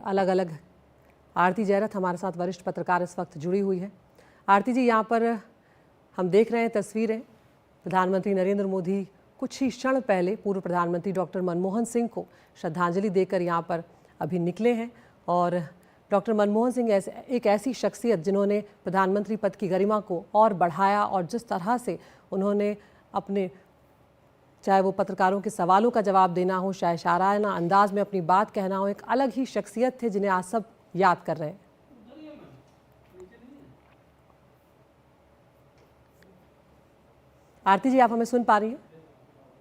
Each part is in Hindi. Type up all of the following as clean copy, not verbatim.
अलग अलग। आरती जयरथ हमारे साथ वरिष्ठ पत्रकार इस वक्त जुड़ी हुई है। आरती जी, यहाँ पर हम देख रहे हैं तस्वीरें, प्रधानमंत्री नरेंद्र मोदी कुछ ही क्षण पहले पूर्व प्रधानमंत्री डॉक्टर मनमोहन सिंह को श्रद्धांजलि देकर यहाँ पर अभी निकले हैं। और डॉक्टर मनमोहन सिंह एक ऐसी शख्सियत जिन्होंने प्रधानमंत्री पद की गरिमा को और बढ़ाया, और जिस तरह से उन्होंने अपने, चाहे वो पत्रकारों के सवालों का जवाब देना हो, चाहे शायराना अंदाज में अपनी बात कहना हो, एक अलग ही शख्सियत थे जिन्हें आज सब याद कर रहे हैं। आरती जी, आप हमें सुन पा रही हैं?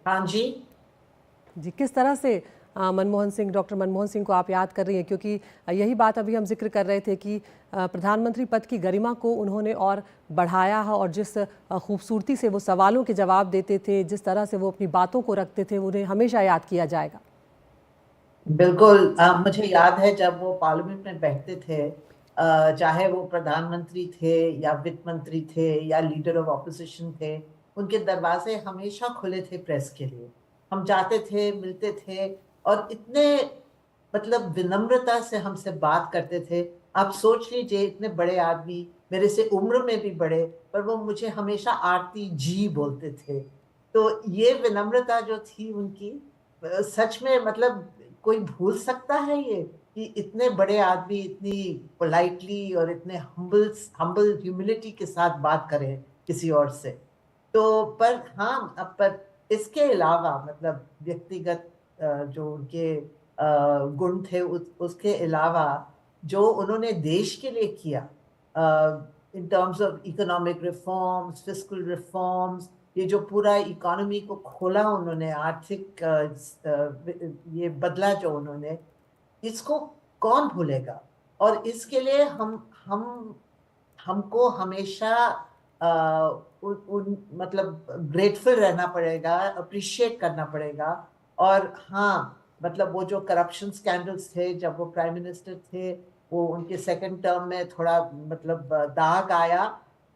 हाँ जी जी, किस तरह से मनमोहन सिंह, डॉक्टर मनमोहन सिंह को आप याद कर रही हैं? क्योंकि यही बात अभी हम जिक्र कर रहे थे कि प्रधानमंत्री पद की गरिमा को उन्होंने और बढ़ाया है, और जिस खूबसूरती से वो सवालों के जवाब देते थे, जिस तरह से वो अपनी बातों को रखते थे, उन्हें हमेशा याद किया जाएगा। बिल्कुल। मुझे याद है जब वो पार्लियामेंट में बैठते थे, चाहे वो प्रधानमंत्री थे या वित्त मंत्री थे या लीडर ऑफ ऑपोजिशन थे, उनके दरवाजे हमेशा खुले थे प्रेस के लिए। हम जाते थे, मिलते थे, और इतने मतलब विनम्रता से हमसे बात करते थे। आप सोच लीजिए, इतने बड़े आदमी, मेरे से उम्र में भी बड़े, पर वो मुझे हमेशा आरती जी बोलते थे। तो ये विनम्रता जो थी उनकी, सच में मतलब कोई भूल सकता है ये कि इतने बड़े आदमी इतनी पोलाइटली और इतने हम्बल ह्यूमिलिटी के साथ बात करें किसी और से। तो पर हाँ, अब पर इसके अलावा मतलब व्यक्तिगत जो उनके गुण थे, उसके अलावा जो उन्होंने देश के लिए किया in terms of economic reforms, fiscal reforms, ये जो पूरा इकोनॉमी को खोला उन्होंने, आर्थिक ये बदला जो उन्होंने, इसको कौन भूलेगा। और इसके लिए हमको हमेशा मतलब ग्रेटफुल रहना पड़ेगा, अप्रिशिएट करना पड़ेगा। और हाँ, मतलब वो जो करप्शन स्कैंडल्स थे जब वो प्राइम मिनिस्टर थे, वो उनके सेकंड टर्म में थोड़ा मतलब दाग आया,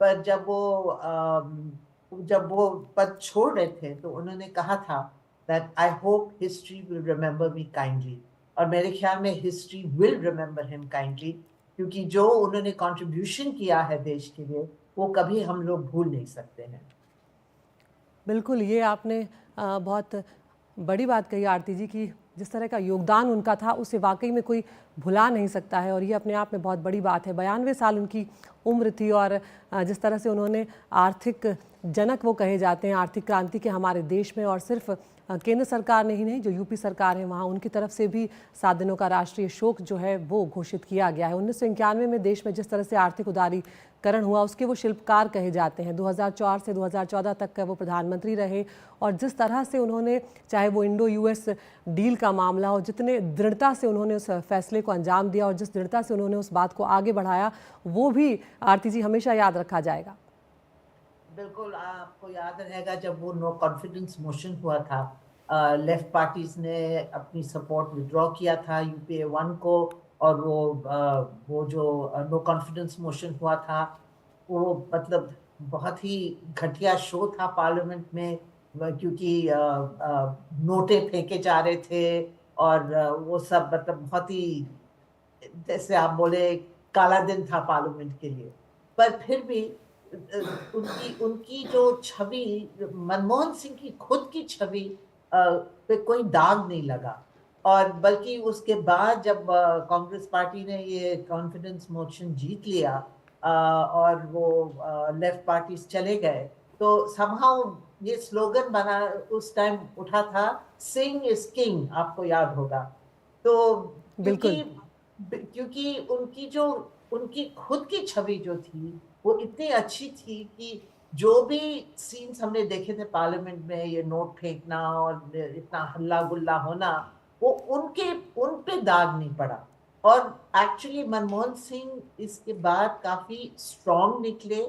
पर जब वो पद छोड़ रहे थे तो उन्होंने कहा था that I hope history will remember me kindly. और मेरे ख्याल में history will remember him kindly, क्योंकि जो उन्होंने कंट्रीब्यूशन किया है देश के लिए, वो कभी हम लोग भूल नहीं सकते हैं। बिल्कुल, ये आपने बहुत बड़ी बात कही आरती जी, कि जिस तरह का योगदान उनका था उसे वाकई में कोई भुला नहीं सकता है, और ये अपने आप में बहुत बड़ी बात है। 92 साल उनकी उम्र थी, और जिस तरह से उन्होंने आर्थिक जनक वो कहे जाते हैं आर्थिक क्रांति के हमारे देश में, और सिर्फ केंद्र सरकार ने ही नहीं, जो यूपी सरकार है वहाँ उनकी तरफ से भी 7 दिनों का राष्ट्रीय शोक जो है वो घोषित किया गया है। 1991 में देश में जिस तरह से आर्थिक उदारीकरण हुआ, उसके वो शिल्पकार कहे जाते हैं। 2004 से 2014 तक का वो प्रधानमंत्री रहे, और जिस तरह से उन्होंने, चाहे वो इंडो यूएस डील का मामला हो, जितने दृढ़ता से उन्होंने उस फैसले को अंजाम दिया और जिस दृढ़ता से उन्होंने उस बात को आगे बढ़ाया, वो भी आरती जी हमेशा याद रखा जाएगा। बिल्कुल। आपको याद रहेगा जब वो नो कॉन्फिडेंस मोशन हुआ था, लेफ्ट पार्टीज ने अपनी सपोर्ट विड्रॉ किया था यूपीए 1 को, और वो जो नो कॉन्फिडेंस मोशन हुआ था, वो मतलब बहुत ही घटिया शो था पार्लियामेंट में, क्योंकि नोटें फेंके जा रहे थे, और वो सब मतलब बहुत ही, जैसे आप बोले, काला दिन था पार्लियामेंट के लिए। पर फिर भी उनकी उनकी जो छवि, मनमोहन सिंह की खुद की छवि पे कोई दाग नहीं लगा। और बल्कि उसके बाद जब कांग्रेस पार्टी ने ये कॉन्फिडेंस मोशन जीत लिया, और वो लेफ्ट पार्टीज चले गए, तो समहाउ ये स्लोगन बना, उस टाइम उठा था, सिंह इज किंग, आपको याद होगा। तो क्योंकि बिल्कुल। क्योंकि उनकी खुद की छवि जो थी, वो इतनी अच्छी थी कि जो भी सीन्स हमने देखे थे पार्लियामेंट में, ये नोट फेंकना और इतना हल्ला गुल्ला होना, वो उन पे दाग नहीं पड़ा। और एक्चुअली मनमोहन सिंह इसके बाद काफी स्ट्रांग निकले,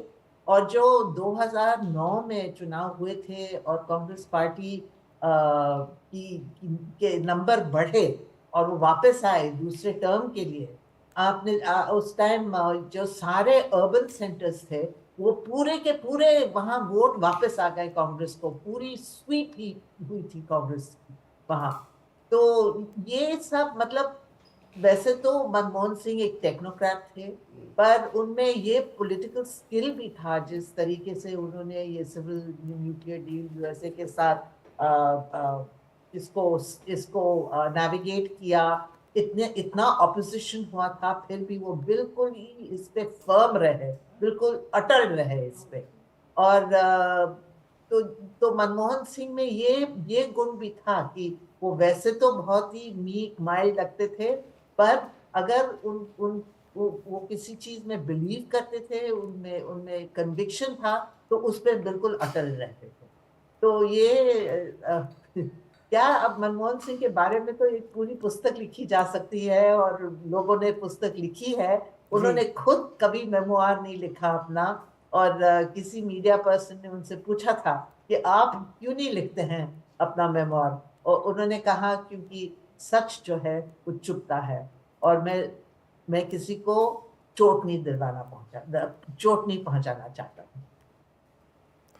और जो 2009 में चुनाव हुए थे और कांग्रेस पार्टी के नंबर बढ़े और वो वापस आए दूसरे टर्म के लिए, आपने उस टाइम जो सारे अर्बन सेंटर्स थे, वो पूरे के पूरे वहां वोट वापस आ गए कांग्रेस को, पूरी स्वीप ही हुई थी कांग्रेस की वहां। तो ये सब मतलब वैसे तो मनमोहन सिंह एक टेक्नोक्रेट थे, पर उनमें ये पॉलिटिकल स्किल भी था। जिस तरीके से उन्होंने ये सिविल न्यूक्लियर डील यूएसए के साथ आ, आ, इसको इसको नेविगेट किया, इतना ऑपोजिशन हुआ था, फिर भी वो बिल्कुल ही इस पे फर्म रहे, बिल्कुल अटल रहे इस पे। और तो मनमोहन सिंह में ये गुण भी था कि वो वैसे तो बहुत ही मीक माइल्ड लगते थे, पर अगर उन उन वो किसी चीज में बिलीव करते थे, उनमें उनमें कन्विक्शन था, तो उस पर बिल्कुल अटल रहते थे। तो ये क्या, अब मनमोहन सिंह के बारे में तो एक पूरी पुस्तक लिखी जा सकती है, और लोगों ने पुस्तक लिखी है। जी। उन्होंने खुद कभी मेमोआर नहीं लिखा अपना। और किसी मीडिया पर्सन ने उनसे पूछा था कि आप क्यों नहीं लिखते हैं अपना मेमोआर, और उन्होंने कहा क्योंकि सच जो है वो चुपता है, और मैं किसी को चोट नहीं पहुंचाना चाहता हूँ।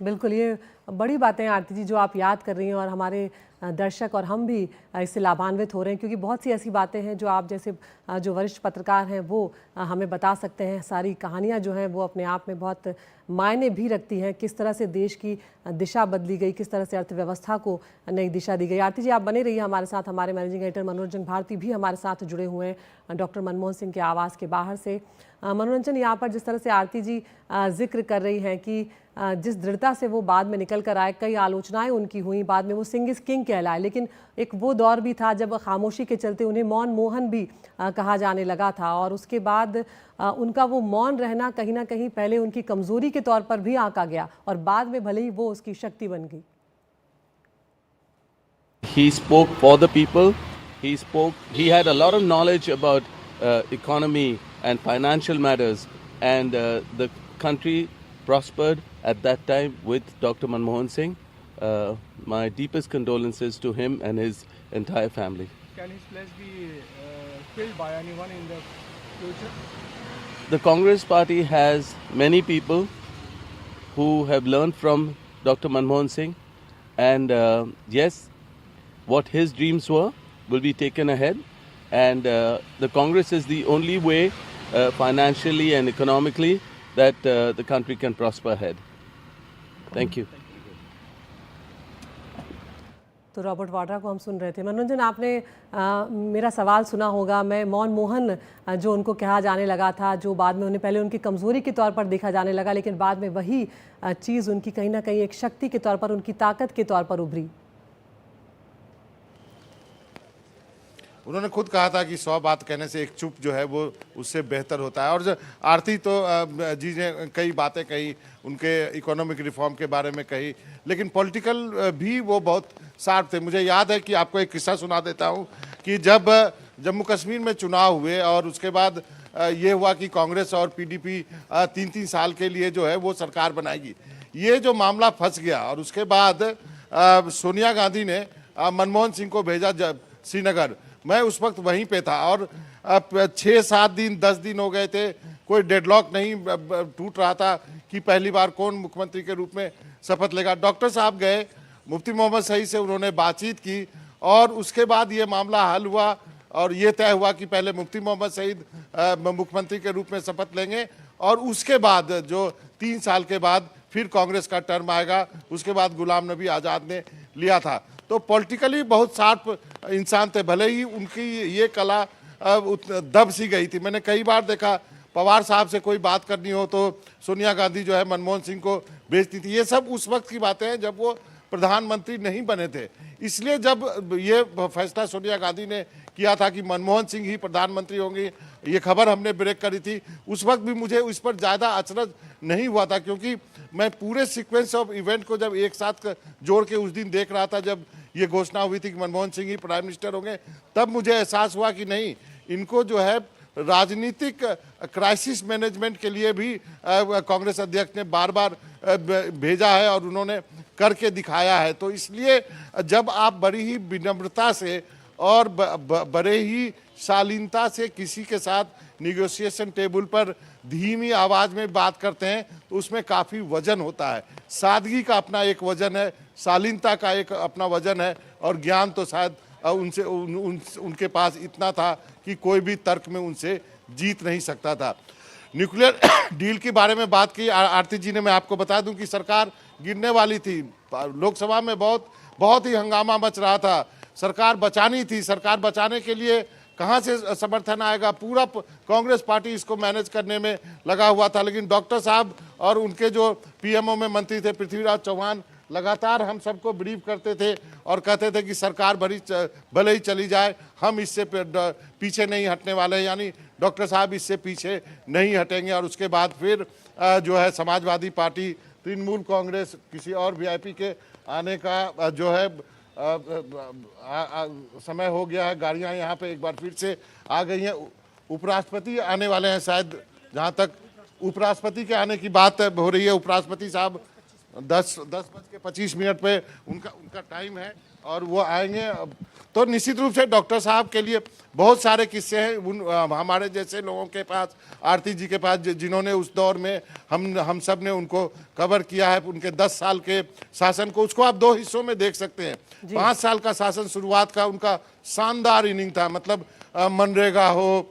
बिल्कुल, ये बड़ी बातें हैं आरती जी जो आप याद कर रही हैं, और हमारे दर्शक और हम भी इससे लाभान्वित हो रहे हैं, क्योंकि बहुत सी ऐसी बातें हैं जो आप जैसे जो वरिष्ठ पत्रकार हैं वो हमें बता सकते हैं। सारी कहानियाँ जो हैं वो अपने आप में बहुत मायने भी रखती हैं, किस तरह से देश की दिशा बदली गई, किस तरह से अर्थव्यवस्था को नई दिशा दी गई। आरती जी आप बने रहिए हमारे साथ। हमारे मैनेजिंग एडिटर मनोरंजन भारती भी हमारे साथ जुड़े हुए हैं डॉक्टर मनमोहन सिंह के आवास के बाहर से। मनोरंजन, यहाँ पर जिस तरह से आरती जी जिक्र कर रही हैं कि जिस दृढ़ता से वो बाद में निकल कर आए, कई आलोचनाएं उनकी हुई, बाद में वो सिंह इज किंग कहलाए, लेकिन एक वो दौर भी था जब खामोशी के चलते उन्हें मौन मोहन भी कहा जाने लगा था, और उसके बाद उनका वो मौन रहना कहीं ना कहीं पहले उनकी कमजोरी के तौर पर भी आंका गया, और बाद में भले ही वो उसकी शक्ति बन गई। He spoke for the people. He had a lot of knowledge about economy and financial matters, and the country prospered at that time with Dr. Manmohan Singh. My deepest condolences to him and his entire family. Can his place be filled by anyone in the future? The Congress party has many people who have learned from Dr. Manmohan Singh, and yes, what his dreams were will be taken ahead, and the Congress is the only way financially and economically that the country can prosper ahead. Thank you. तो रॉबर्ट वाड्रा को हम सुन रहे थे। मनोरंजन, आपने मेरा सवाल सुना होगा। मैं मौन मोहन जो उनको कहा जाने लगा था, जो बाद में उन्हें पहले उनकी कमज़ोरी के तौर पर देखा जाने लगा, लेकिन बाद में वही चीज़ उनकी कहीं ना कहीं एक शक्ति के तौर पर, उनकी ताकत के तौर पर उभरी। उन्होंने खुद कहा था कि 100 बात कहने से एक चुप जो है वो उससे बेहतर होता है। और जो आरती तो जी ने कई बातें कही, उनके इकोनॉमिक रिफॉर्म के बारे में कही, लेकिन पॉलिटिकल भी वो बहुत शार्प थे। मुझे याद है कि आपको एक किस्सा सुना देता हूँ कि जब जम्मू कश्मीर में चुनाव हुए और उसके बाद ये हुआ कि कांग्रेस और पीडीपी 3-3 साल के लिए जो है वो सरकार बनाएगी, ये जो मामला फंस गया। और उसके बाद सोनिया गांधी ने मनमोहन सिंह को भेजा श्रीनगर। मैं उस वक्त वहीं पे था, और 6-7 दिन 10 दिन हो गए थे, कोई डेडलॉक नहीं टूट रहा था कि पहली बार कौन मुख्यमंत्री के रूप में शपथ लेगा। डॉक्टर साहब गए, मुफ्ती मोहम्मद सईद से उन्होंने बातचीत की, और उसके बाद ये मामला हल हुआ, और ये तय हुआ कि पहले मुफ्ती मोहम्मद सईद मुख्यमंत्री के रूप में शपथ लेंगे, और उसके बाद जो 3 साल के बाद फिर कांग्रेस का टर्म आएगा। उसके बाद गुलाम नबी आज़ाद ने लिया था। तो पॉलिटिकली बहुत शार्प इंसान थे, भले ही उनकी ये कला दब सी गई थी। मैंने कई बार देखा, पवार साहब से कोई बात करनी हो तो सोनिया गांधी जो है मनमोहन सिंह को भेजती थी। ये सब उस वक्त की बातें हैं जब वो प्रधानमंत्री नहीं बने थे। इसलिए जब ये फैसला सोनिया गांधी ने किया था कि मनमोहन सिंह ही प्रधानमंत्री होंगे, ये खबर हमने ब्रेक करी थी, उस वक्त भी मुझे इस पर ज़्यादा अचरज नहीं हुआ था, क्योंकि मैं पूरे सीक्वेंस ऑफ इवेंट को जब एक साथ जोड़ के उस दिन देख रहा था जब ये घोषणा हुई थी कि मनमोहन सिंह ही प्राइम मिनिस्टर होंगे, तब मुझे एहसास हुआ कि नहीं, इनको जो है राजनीतिक क्राइसिस मैनेजमेंट के लिए भी कांग्रेस अध्यक्ष ने बार बार भेजा है और उन्होंने करके दिखाया है। तो इसलिए जब आप बड़ी ही विनम्रता से और बड़े ही शालीनता से किसी के साथ निगोशिएशन टेबल पर धीमी आवाज़ में बात करते हैं तो उसमें काफ़ी वजन होता है। सादगी का अपना एक वजन है, शालीनता का एक अपना वजन है, और ज्ञान तो शायद उनके पास इतना था कि कोई भी तर्क में उनसे जीत नहीं सकता था। न्यूक्लियर डील के बारे में बात की आरती जी ने। मैं आपको बता दूं कि सरकार गिरने वाली थी, लोकसभा में बहुत ही हंगामा मच रहा था। सरकार बचानी थी, सरकार बचाने के लिए कहां से समर्थन आएगा, पूरा कांग्रेस पार्टी इसको मैनेज करने में लगा हुआ था। लेकिन डॉक्टर साहब और उनके जो पीएमओ में मंत्री थे पृथ्वीराज चौहान लगातार हम सबको ब्रीफ करते थे और कहते थे कि सरकार भले ही चली जाए, हम इससे पीछे नहीं हटने वाले हैं, यानी डॉक्टर साहब इससे पीछे नहीं हटेंगे। और उसके बाद फिर जो है समाजवादी पार्टी, तृणमूल कांग्रेस, किसी और वीआईपी के आने का जो है समय हो गया है। गाड़ियां यहाँ पे एक बार फिर से आ गई हैं। उपराष्ट्रपति आने वाले हैं शायद, जहाँ तक उपराष्ट्रपति के आने की बात हो रही है। उपराष्ट्रपति साहब 10:25 पे उनका टाइम है और वो आएंगे। तो निश्चित रूप से डॉक्टर साहब के लिए बहुत सारे किस्से हैं हमारे जैसे लोगों के पास, आरती जी के पास, जिन्होंने उस दौर में हम सब ने उनको कवर किया है, उनके 10 साल के शासन को। उसको आप 2 हिस्सों में देख सकते हैं। 5 साल का शासन शुरुआत का उनका शानदार इनिंग था, मतलब मनरेगा हो,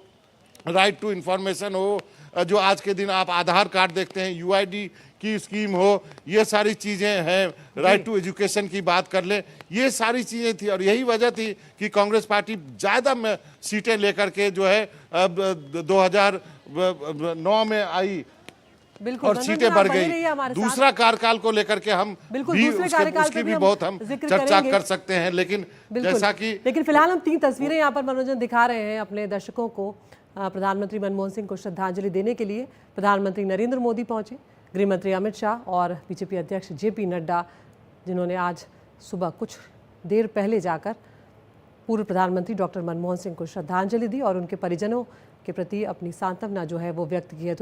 राइट टू इंफॉर्मेशन हो, जो आज के दिन आप आधार कार्ड देखते हैं, यूआईडी की स्कीम हो, ये सारी चीज़ें हैं, राइट टू एजुकेशन की बात कर ले, ये सारी चीज़ें थी। और यही वजह थी कि कांग्रेस पार्टी ज़्यादा सीटें लेकर के जो है 2009 में आई बिल्कुल, और सीटें बढ़ गई। दूसरा कार्यकाल को लेकर के हम भी उसकी भी बहुत हम चर्चा कर सकते हैं। लेकिन जैसा कि फिलहाल हम 3 तस्वीरें यहाँ पर मनोरंजन दिखा रहे हैं अपने दर्शकों को। प्रधानमंत्री मनमोहन सिंह को श्रद्धांजलि देने के लिए प्रधानमंत्री नरेंद्र मोदी पहुंचे, गृह मंत्री अमित शाह और बीजेपी अध्यक्ष जेपी नड्डा, जिन्होंने आज सुबह कुछ देर पहले जाकर पूर्व प्रधानमंत्री डॉक्टर मनमोहन सिंह को श्रद्धांजलि दी और उनके परिजनों के प्रति अपनी सांत्वना जो है वो व्यक्त की है।